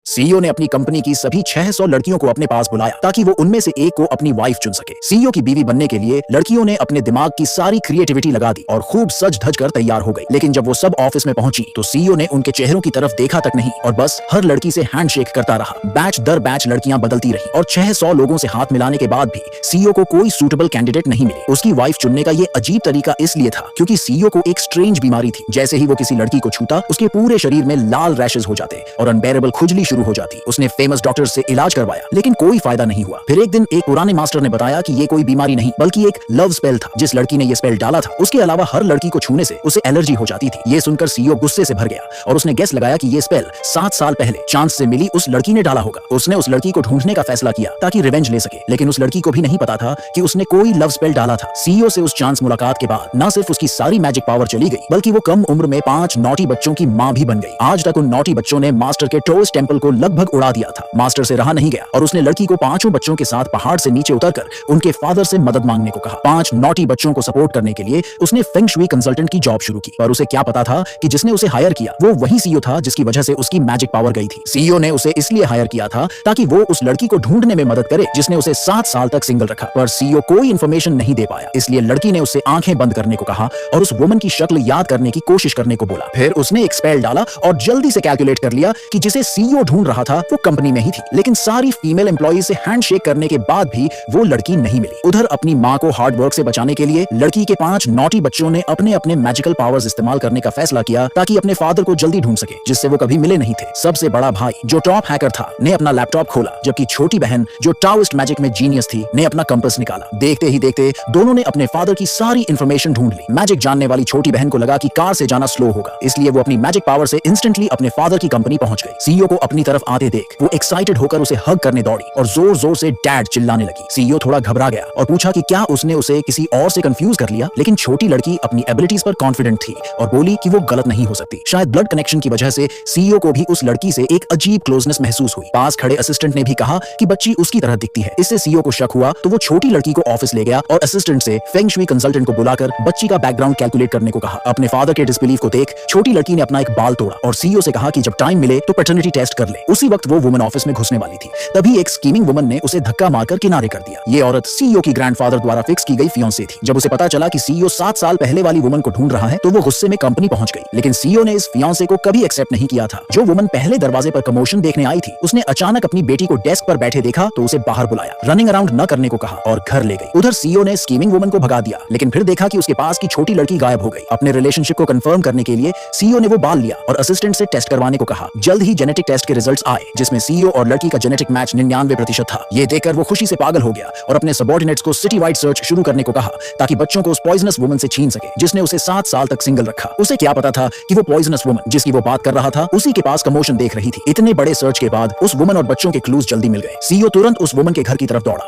CEO ने अपनी company की सभी 600 लड़कियों को अपने पास बुलाया ताकि वो उनमें से एक को अपनी वाइफ चुन सके। सीईओ की बीवी बनने के लिए लड़कियों ने अपने दिमाग की सारी क्रिएटिविटी लगा दी और खूब सज धज कर तैयार हो गई। लेकिन जब वो सब ऑफिस में पहुंची तो सीईओ ने उनके चेहरों की तरफ देखा तक नहीं और बस हर लड़की से हैंडशेक करता रहा। बैच दर बैच लड़कियां बदलती रही और 600 लोगों से हाथ मिलाने के बाद भी सीईओ को कोई सूटेबल कैंडिडेट नहीं मिली। उसकी वाइफ चुनने का ये अजीब तरीका इसलिए था क्योंकि सीईओ को एक स्ट्रेंज बीमारी थी। जैसे ही वो किसी लड़की को छूता उसके पूरे शरीर में लाल रैशेस हो जाते और अनबेरेबल खुजली शुरू हो जाती। उसने फेमस डॉक्टर से इलाज करवाया लेकिन कोई फायदा नहीं हुआ। फिर एक दिन एक पुराने मास्टर ने बताया कि ये कोई बीमारी नहीं बल्कि एक लव स्पेल था। जिस लड़की ने ये स्पेल डाला था उसके अलावा हर लड़की को छूने से उसे एलर्जी हो जाती थी। ये सुनकर सीईओ गुस्से से भर गया और उसने गेस लगाया कि ये स्पेल 7 साल पहले चांस से मिली उस लड़की ने डाला होगा। उसने उस लड़की को ढूंढने का फैसला किया ताकि रिवेंज ले सके, लेकिन उस लड़की को भी नहीं पता था कि उसने कोई लव स्पेल डाला था। सीईओ से उस चांस मुलाकात के बाद न सिर्फ उसकी सारी मैजिक पावर चली गई बल्कि वो कम उम्र में 5 नॉटी बच्चों की मां भी बन गई। आज तक उन नॉटी बच्चों ने मास्टर के टोस टेंपल को लगभग उड़ा दिया था। मास्टर से रहा नहीं गया और उसने लड़की को 5 बच्चों के साथ पहाड़ से नीचे उतरकर उनके फादर से मदद मांगने को कहा। 5 नॉटी बच्चों को सपोर्ट करने के लिए उसने फेंग शुई कंसल्टेंट की जॉब शुरू की, पर उसे क्या पता था कि जिसने उसे हायर किया वो वही सीईओ था जिसकी वजह से उसकी मैजिक पावर गई थी। सीईओ ने उसे इसलिए हायर किया था ताकि वो उस लड़की को ढूंढने में मदद करे जिसने उसे 7 साल तक सिंगल रखा, पर सीईओ कोई इंफॉर्मेशन नहीं दे पाया। इसलिए लड़की ने उससे आंखें बंद करने को कहा और उस वुमन की शक्ल याद करने की कोशिश करने को बोला। फिर उसने एक स्पेल डाला और जल्दी से कैलकुलेट कर लिया कि जिसे सीईओ ढूंढ रहा था वो कंपनी में ही थी। लेकिन सारी फीमेल एम्प्लॉई से हैंडशेक करने के बाद भी वो लड़की नहीं मिली। उधर अपनी मां को हार्ड वर्क से बचाने के लिए लड़की के 5 नॉटी बच्चों ने अपने अपने मैजिकल पावर्स इस्तेमाल करने का फैसला किया ताकि अपने फादर को जल्दी ढूंढ सके जिससे वो कभी मिले नहीं थे। सबसे बड़ा भाई जो टॉप हैकर था ने अपना लैपटॉप खोला, जबकि छोटी बहन जो टाओइस्ट मैजिक में जीनियस थी ने अपना कंपास निकाला। देखते ही देखते दोनों ने अपने फादर की सारी इंफॉर्मेशन ढूंढ ली। मैजिक जानने वाली छोटी बहन को लगा कि कार से जाना स्लो होगा, इसलिए वो अपनी मैजिक पावर से इंस्टेंटली अपने फादर की कंपनी पहुंच गई। सीईओ को अपनी तरफ आते देख वो एक्साइटेड होकर उसे हग करने दौड़ी और जोर जोर से डैड चिल्लाने लगी। सीईओ थोड़ा घबरा गया और पूछा कि क्या उसने उसे किसी और से कंफ्यूज कर लिया, लेकिन छोटी लड़की अपनी एबिलिटीज पर कॉन्फिडेंट थी और बोली कि वो गलत नहीं हो सकती। शायद ब्लड कनेक्शन की वजह से सीईओ को भी उस लड़की से एक अजीब क्लोजनेस महसूस हुई। पास खड़े असिस्टेंट ने भी कहा कि बच्ची उसकी तरह दिखती है। इससे सीईओ को शक हुआ तो वो छोटी लड़की को ऑफिस ले गया और असिस्टेंट से फेंग शुई कंसल्टेंट को बुलाकर बच्ची का बैकग्राउंड कैलकुलेट करने को कहा। अपने फादर के डिसबिलीफ को देख छोटी लड़की ने अपना एक बाल तोड़ा और सीईओ से कहा कि जब टाइम मिले तो पैटर्निटी टेस्ट कर ले। उसी वक्त वो वुमन ऑफिस में घुसने वाली थी, तभी एक स्कीमिंग वुमन ने उसे धक्का मारकर किनारे कर दिया। ये औरत सीईओ की ग्रैंडफादर द्वारा फिक्स की गई फियांसे थी। जब उसे पता चला कि सीईओ 7 साल पहले वाली वुमन को ढूंढ रहा है तो वो गुस्से में कंपनी पहुंच गई, लेकिन सीईओ ने इस फियांसे को कभी एक्सेप्ट नहीं किया था। जो वुमन पहले दरवाजे पर कमोशन देखने आई थी उसने अचानक अपनी बेटी को डेस्क पर बैठे देखा तो उसे बाहर बुलाया, रनिंग अराउंड न करने को कहा और घर ले गई। उधर सीईओ ने स्कीमिंग वुमन को भगा दिया, लेकिन फिर देखा कि उसके पास की छोटी लड़की गायब हो गई। अपने रिलेशनशिप को कंफर्म करने के लिए सीईओ ने वो बाल लिया और असिस्टेंट से टेस्ट करवाने को कहा। जल्द ही जेनेटिक टेस्ट के रिजल्ट्स आए जिसमें सीईओ और लड़की का जेनेटिक मैच 99% था। ये देखकर वो खुशी से पागल हो गया और अपने सबऑर्डिनेट्स को सिटी वाइड सर्च शुरू करने को कहा ताकि बच्चों को उस पॉइजनस वुमन से छीन सके जिसने उसे 7 साल तक सिंगल रखा। उसे क्या पता था कि वो पॉइजनस वुमन जिसकी वो बात कर रहा था उसी के पास कमोशन देख रही थी। इतने बड़े सर्च के बाद उस वुमन और बच्चों के क्लूज जल्दी मिल गए। सीईओ तुरंत उस वुमन के घर की तरफ दौड़ा।